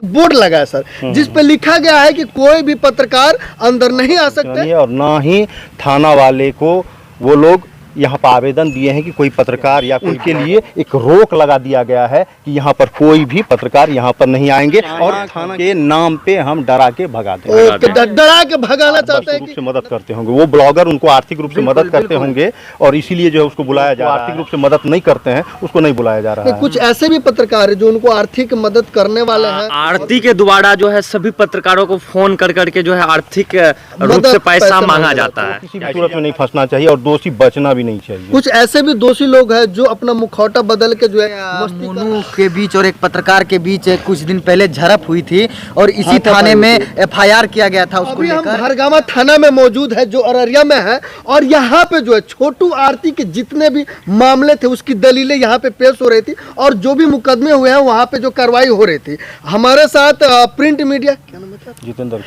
Board लगा है sir, जिस पे लिखा गया है कि कोई भी पत्रकार अंदर नहीं आ सकते और ना ही थाना वाले को वो लोग यहाँ पर आवेदन दिए हैं कि कोई पत्रकार या कोई के लिए एक रोक लगा दिया गया है कि यहाँ पर कोई भी पत्रकार यहाँ पर नहीं आएंगे और थाना के नाम पे हम डरा के भगा देंगे। डरा के भगाना चाहते हैं कि से मदद करते होंगे वो ब्लॉगर, उनको आर्थिक रूप से मदद करते होंगे और इसीलिए जो है उसको बुलाया जा रहा है। आर्थिक रूप से मदद नहीं करते हैं उसको नहीं बुलाया जा रहा है। कुछ ऐसे भी पत्रकार है जो उनको आर्थिक मदद करने वाले हैं। आरती के द्वारा जो है सभी पत्रकारों को फोन कर करके जो है आर्थिक रूप से पैसा मांगा जाता है। किसी भी सूरत में नहीं फंसना चाहिए और दोषी बचना भी नहीं चाहिए। कुछ ऐसे भी दोषी लोग हैं जो अपना मुखौटा बदल के जो है मोनू के बीच और एक पत्रकार के बीच कुछ दिन पहले झड़प हुई थी और इसी थाने में एफआईआर किया गया था उसको लेकर। हम भरगामा थाना में मौजूद है जो अररिया में है और यहाँ पे जो है छोटू आरती के जितने भी मामले थे उसकी दलीलें यहाँ पे पेश हो रही थी और जो भी मुकदमे हुए हैं वहाँ पे जो कार्रवाई हो रही थी। हमारे साथ प्रिंट मीडिया क्या नाम है जितेंद्र,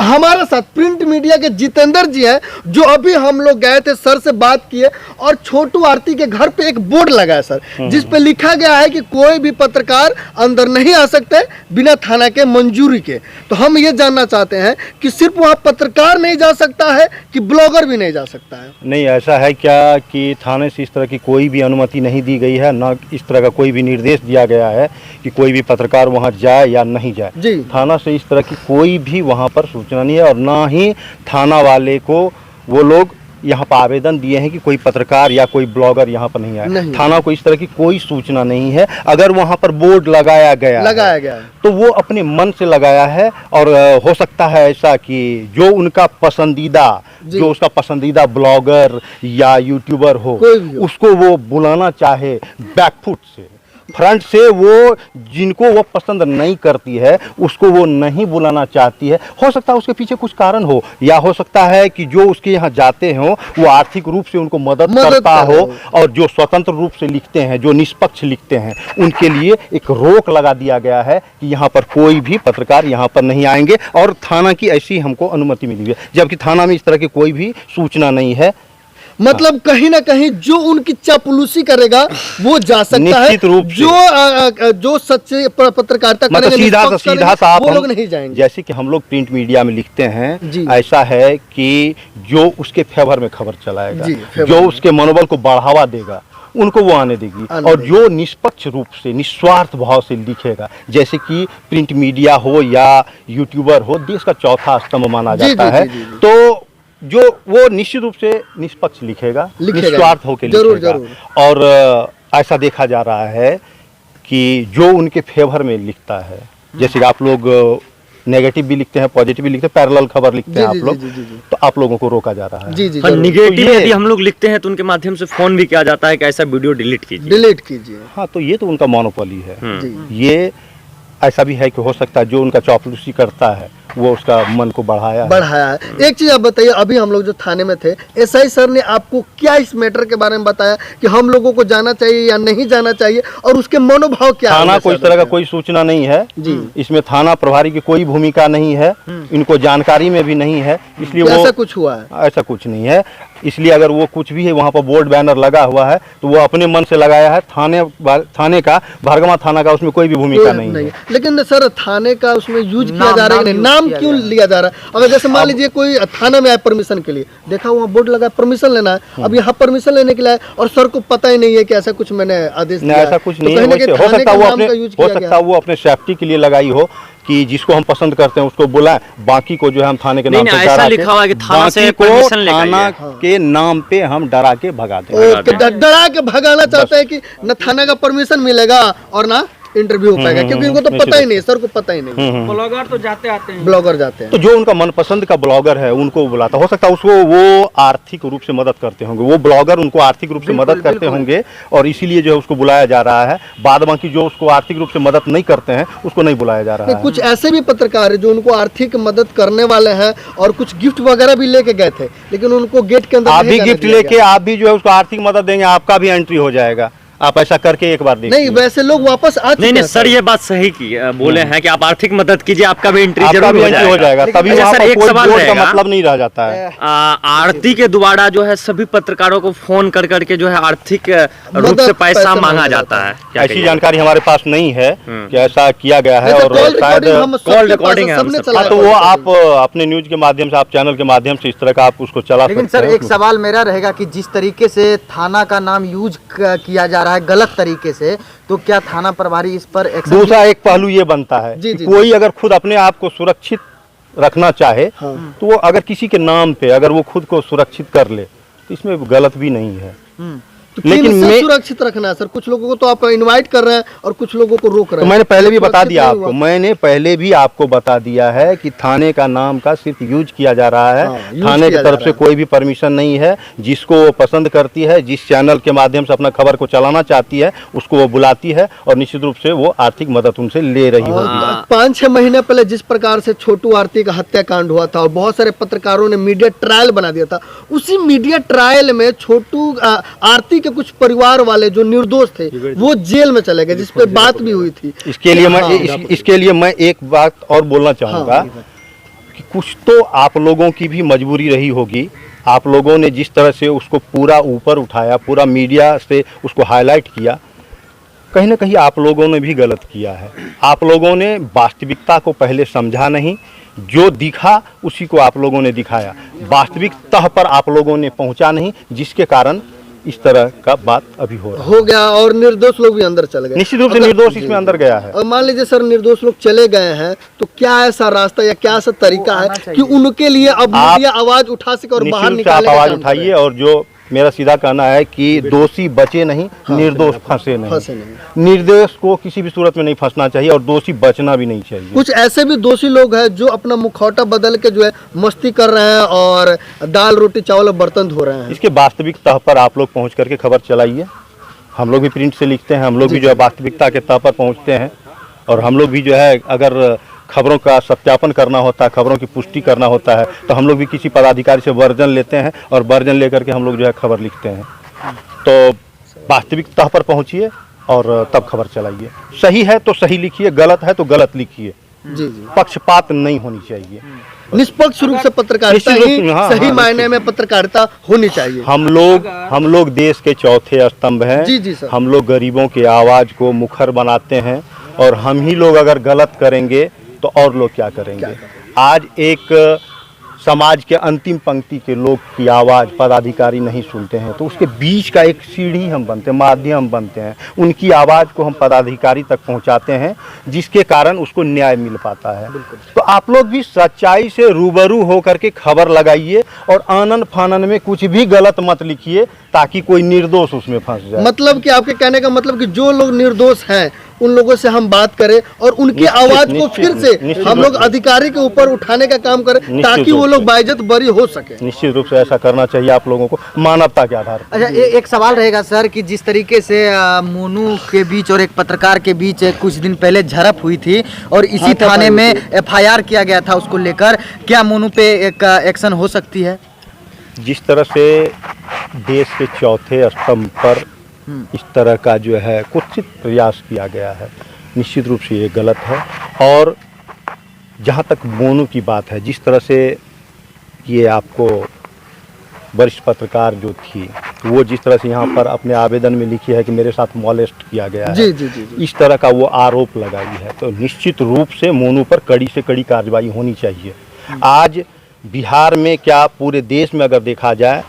हमारे साथ प्रिंट मीडिया के जितेंद्र जी हैं जो अभी हम लोग गए थे, सर से बात किए और छोटू आरती के घर पे एक बोर्ड लगा है सर, जिस पे लिखा गया है कि कोई भी पत्रकार अंदर नहीं आ सकते बिना थाना के मंजूरी के। तो हम ये जानना चाहते हैं कि सिर्फ वहाँ पत्रकार नहीं जा सकता है कि ब्लॉगर भी नहीं जा सकता है? नहीं, ऐसा है क्या कि थाने से इस तरह की कोई भी अनुमति नहीं दी गई है, ना इस तरह का कोई भी निर्देश दिया गया है कि कोई भी पत्रकार वहाँ जाए या नहीं जाए जी। थाना से इस तरह की कोई भी वहाँ पर सूचना नहीं है और ना ही थाना वाले को वो लोग यहाँ पर आवेदन दिए हैं कि कोई पत्रकार या कोई ब्लॉगर यहाँ पर नहीं आए। थाना को इस तरह की कोई सूचना नहीं है। अगर वहाँ पर बोर्ड लगाया गया है तो वो अपने मन से लगाया है और हो सकता है ऐसा कि जो उनका पसंदीदा, जो उसका पसंदीदा ब्लॉगर या यूट्यूबर हो उसको वो बुलाना चाहे बैकफुट से, फ्रंट से, वो जिनको वो पसंद नहीं करती है उसको वो नहीं बुलाना चाहती है। हो सकता है उसके पीछे कुछ कारण हो या हो सकता है कि जो उसके यहाँ जाते हो वो आर्थिक रूप से उनको मदद करता हो और जो स्वतंत्र रूप से लिखते हैं, जो निष्पक्ष लिखते हैं, उनके लिए एक रोक लगा दिया गया है कि यहाँ पर कोई भी पत्रकार यहाँ पर नहीं आएंगे और थाना की ऐसी हमको अनुमति मिली है, जबकि थाना में इस तरह की कोई भी सूचना नहीं है। मतलब कहीं ना कहीं जो उनकी चापलूसी करेगा वो जा सकता है, रूप जो सच्चे पत्रकारिता मतलब सीधा सा वो लोग नहीं जाएंगे। जैसे कि हम लोग प्रिंट मीडिया में लिखते हैं, ऐसा है कि जो उसके फेवर में खबर चलाएगा, जो उसके मनोबल को बढ़ावा देगा उनको वो आने देगी और जो निष्पक्ष रूप से, निस्वार्थ भाव से लिखेगा, जैसे कि प्रिंट मीडिया हो या यूट्यूबर हो, देश का चौथा स्तंभ माना जाता है, तो जो वो निश्चित रूप से निष्पक्ष लिखेगा, निस्वार्थ होकर लिखेगा। और ऐसा देखा जा रहा है कि जो उनके फेवर में लिखता है, जैसे कि आप लोग नेगेटिव भी लिखते हैं, पॉजिटिव भी लिखते हैं, पैरेलल खबर लिखते हैं आप लोग, तो आप लोगों को रोका जा रहा है। पर निगेटिव यदि हम लोग लिखते हैं तो उनके माध्यम से फोन भी किया जाता है कि ऐसा वीडियो डिलीट कीजिए। हाँ, तो ये तो उनका मोनोपोली है। ये ऐसा भी है कि हो सकता है जो उनका चापलूसी करता है वो उसका मन को बढ़ाया है। एक चीज आप बताइए, अभी हम लोग जो थाने में थे, एसआई सर ने आपको क्या इस मैटर के बारे में बताया कि हम लोगों को जाना चाहिए या नहीं जाना चाहिए और उसके मनोभाव क्या? थाना को इस तरह का कोई सूचना नहीं है जी। इसमें थाना प्रभारी की कोई भूमिका नहीं है, इनको जानकारी में भी नहीं है, इसलिए ऐसा कुछ हुआ है? ऐसा कुछ नहीं है। इसलिए अगर वो कुछ भी है, वहाँ पर बोर्ड बैनर लगा हुआ है तो वो अपने मन से लगाया है। थाने का, भरगामा थाना का उसमें कोई भी भूमिका नहीं है। लेकिन सर थाने का उसमें यूज किया जा रहा है, नाम क्यों लिया जा रहा है? अगर जैसे मान लीजिए कोई थाना में आए परमिशन के लिए, देखा वहाँ बोर्ड लगा परमिशन लेना है, अब यहाँ परमिशन लेने के लिए और सर को पता ही नहीं है कि ऐसा कुछ मैंने आदेश दिया है। ऐसा कुछ नहीं है। हो सकता है वो अपने सेफ्टी के लिए लगाई हो कि जिसको हम पसंद करते हैं उसको बुलाएं, बाकी को जो है हम थाने के नाम पे ऐसा लिखा हुआ है कि थाना से परमिशन लेकर थाना के नाम पे हम डरा के भगा दें। डरा के भगाना चाहते हैं कि न थाना का परमिशन मिलेगा और ना इंटरव्यू हो पाएगा, क्योंकि उनको तो पता ही नहीं, सर को पता ही नहीं। ब्लॉगर तो जाते आते हैं, ब्लॉगर जाते हैं, तो जो उनका मनपसंद का ब्लॉगर है उनको बुलाता। हो सकता है उसको वो आर्थिक रूप से मदद करते होंगे, वो ब्लॉगर उनको आर्थिक रूप से मदद करते होंगे और इसीलिए जो है उसको बुलाया जा रहा है। बाद बाकी जो उसको आर्थिक रूप से मदद नहीं करते हैं उसको नहीं बुलाया जा रहा है। कुछ ऐसे भी पत्रकार है जो उनको आर्थिक मदद करने वाले हैं और कुछ गिफ्ट वगैरह भी लेके गए थे, लेकिन उनको गेट के अंदर आप भी गिफ्ट लेके आप भी जो है उसको आर्थिक मदद देंगे, आपका भी एंट्री हो जाएगा। आप ऐसा करके एक बार नहीं, देखिए। वैसे लोग वापस आ चुके नहीं नहीं हैं सर, ये बात सही की बोले हैं कि आप आर्थिक मदद कीजिए, आपका भी एंट्री आपका जरूर भी हो एंट्री हो जाएगा, लेकिन तभी अच्छा वहाँ सर, पर एक कोई सवाल बोर्ड का रहेगा। मतलब नहीं रह जाता है। आरती के द्वारा जो है सभी पत्रकारों को फोन कर करके जो है आर्थिक रूप मदद से पैसा पैसा मांगा मांगा जाता है, क्या ऐसी कहिएगा? जानकारी हमारे पास नहीं है कि ऐसा किया गया है। नहीं तो और कॉल शायद रिकॉर्डिंग हम कॉल सबके रिकॉर्डिंग पास है हम सबने सब। चलाया तो वो कॉल आप रिकॉर्डिंग। अपने न्यूज के माध्यम से, आप चैनल के माध्यम से इस तरह का आप उसको चला लेकिन सकते सर हैं। एक सवाल मेरा रहेगा कि जिस तरीके से थाना का नाम यूज किया जा रहा है गलत तरीके से, तो क्या थाना प्रभारी इस पर एक्शन? दूसरा एक पहलू ये बनता है जी, कि जी, कोई अगर खुद अपने आप को सुरक्षित रखना चाहे तो वो अगर किसी के नाम पे अगर वो खुद को सुरक्षित कर ले तो इसमें गलत भी नहीं है। तो लेकिन लेकिन मैं सुरक्षित रखना है सर, कुछ लोगों को तो आप इनवाइट कर रहे हैं और कुछ लोगों को रोक रहे तो हैं। मैंने पहले भी बता सुरक्षित दिया नहीं आपको, हुआ। मैंने पहले भी आपको बता दिया है कि थाने का नाम का सिर्फ यूज किया जा रहा है। हाँ, यूज थाने की किया जा तरफ रहा से है। कोई भी परमिशन नहीं है। जिसको वो पसंद करती है, जिस चैनल के माध्यम से अपना खबर को चलाना चाहती है, उसको वो बुलाती है और निश्चित रूप से वो आर्थिक मदद उनसे ले रही होगी। 5-6 महीने पहले जिस प्रकार से छोटू आरती का हत्याकांड हुआ था और बहुत सारे पत्रकारों ने मीडिया ट्रायल बना दिया था, उसी मीडिया ट्रायल में छोटू आरती के कुछ परिवार वाले जो निर्दोष थे वो जेल में चले गए, जिस पे बात भी हुई थी। इसके लिए मैं हाँ, इसके लिए मैं एक बात और बोलना चाहूँगा कि कुछ तो आप लोगों की भी मजबूरी रही होगी। आप लोगों ने जिस तरह से उसको पूरा ऊपर उठाया, पूरा मीडिया से उसको हाईलाइट किया, कहीं ना कहीं आप लोगों ने भी गलत किया है। आप लोगों ने वास्तविकता को पहले समझा नहीं, जो दिखा उसी को आप लोगों ने दिखाया। वास्तविक तह पर आप लोगों ने पहुंचा नहीं, जिसके कारण इस तरह का बात अभी हो रहा है। हो गया और निर्दोष लोग भी अंदर चले गए। निश्चित रूप से निर्दोष इसमें अंदर गया है। और मान लीजिए सर निर्दोष लोग चले गए हैं, तो क्या ऐसा रास्ता या क्या ऐसा तरीका है कि उनके लिए अब आप मीडिया आवाज उठा सके और बाहर निश्चित रूप से आप निकालने का आवाज काम उठाइए। करे? और जो मेरा सीधा कहना है कि दोषी बचे नहीं, निर्दोष फंसे फंसे नहीं। निर्दोष को किसी भी सूरत में नहीं फंसना चाहिए और दोषी बचना भी नहीं चाहिए। कुछ ऐसे भी दोषी लोग हैं जो अपना मुखौटा बदल के जो है मस्ती कर रहे हैं और दाल रोटी चावल और बर्तन धो रहे हैं। इसके वास्तविक तह पर आप लोग पहुंच करके खबर चलाइए। हम लोग भी प्रिंट से लिखते हैं, हम लोग भी जो है वास्तविकता के तह पर पहुंचते हैं। और हम लोग भी जो है अगर खबरों का सत्यापन करना होता है, खबरों की पुष्टि करना होता है, तो हम लोग भी किसी पदाधिकारी से वर्जन लेते हैं और वर्जन लेकर के हम लोग जो है खबर लिखते हैं। तो वास्तविक तह पर पहुंचिए और तब खबर चलाइए। सही है तो सही लिखिए, गलत है तो गलत लिखिए। जी जी, पक्षपात नहीं होनी चाहिए। निष्पक्ष रूप से पत्रकारिता निश्चित रूप ही से, हाँ, सही हाँ, मायने में पत्रकारिता होनी चाहिए। हम लोग देश के चौथे स्तंभ हैं। जी, जी, सर। हम लोग गरीबों की आवाज को मुखर बनाते हैं और हम ही लोग अगर गलत करेंगे तो और लोग क्या करेंगे। आज एक समाज के अंतिम पंक्ति के लोग की आवाज़ पदाधिकारी नहीं सुनते हैं, तो उसके बीच का एक सीढ़ी हम बनते हैं, माध्यम बनते हैं। उनकी आवाज़ को हम पदाधिकारी तक पहुंचाते हैं, जिसके कारण उसको न्याय मिल पाता है। तो आप लोग भी सच्चाई से रूबरू होकर के खबर लगाइए और आनन फानन में कुछ भी गलत मत लिखिए, ताकि कोई निर्दोष उसमें फंस जाए। मतलब कि आपके कहने का मतलब कि जो लोग निर्दोष हैं उन लोगों से हम बात करें और उनकी निश्चित, आवाज को निश्चित, फिर से निश्चित हम लोग रूप से। अधिकारी के ऊपर उठाने का काम करें, ताकि रूप वो से। लोग बाइज्जत बरी हो सके। निश्चित रूप से ऐसा करना चाहिए आप लोगों को, मानवता के आधार पर। अच्छा, एक सवाल रहेगा सर कि जिस तरीके से मोनू के बीच और एक पत्रकार के बीच कुछ दिन पहले झड़प हुई थी और इसी थाने में एफआईआर किया गया था उसको लेकर, क्या मोनू पे एक एक्शन हो सकती है? जिस तरह से देश के चौथे स्तंभ पर इस तरह का जो है कुत्सित प्रयास किया गया है, निश्चित रूप से ये गलत है। और जहाँ तक मोनू की बात है, जिस तरह से ये आपको वरिष्ठ पत्रकार जो थी, वो जिस तरह से यहाँ पर अपने आवेदन में लिखी है कि मेरे साथ मॉलेस्ट किया गया है, जी जी जी जी। इस तरह का वो आरोप लगाई है, तो निश्चित रूप से मोनू पर कड़ी से कड़ी कार्रवाई होनी चाहिए। आज बिहार में क्या पूरे देश में अगर देखा जाए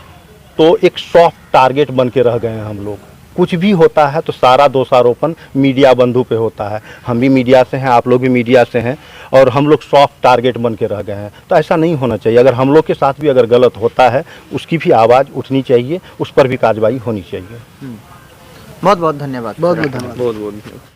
तो एक सॉफ्ट टारगेट बन के रह गए हैं हम लोग। कुछ भी होता है तो सारा दोषारोपण मीडिया बंधु पे होता है। हम भी मीडिया से हैं, आप लोग भी मीडिया से हैं, और हम लोग सॉफ्ट टारगेट बन के रह गए हैं। तो ऐसा नहीं होना चाहिए। अगर हम लोग के साथ भी अगर गलत होता है, उसकी भी आवाज़ उठनी चाहिए, उस पर भी कार्रवाई होनी चाहिए। बहुत बहुत धन्यवाद। बहुत बहुत धन्यवाद। बहुत बहुत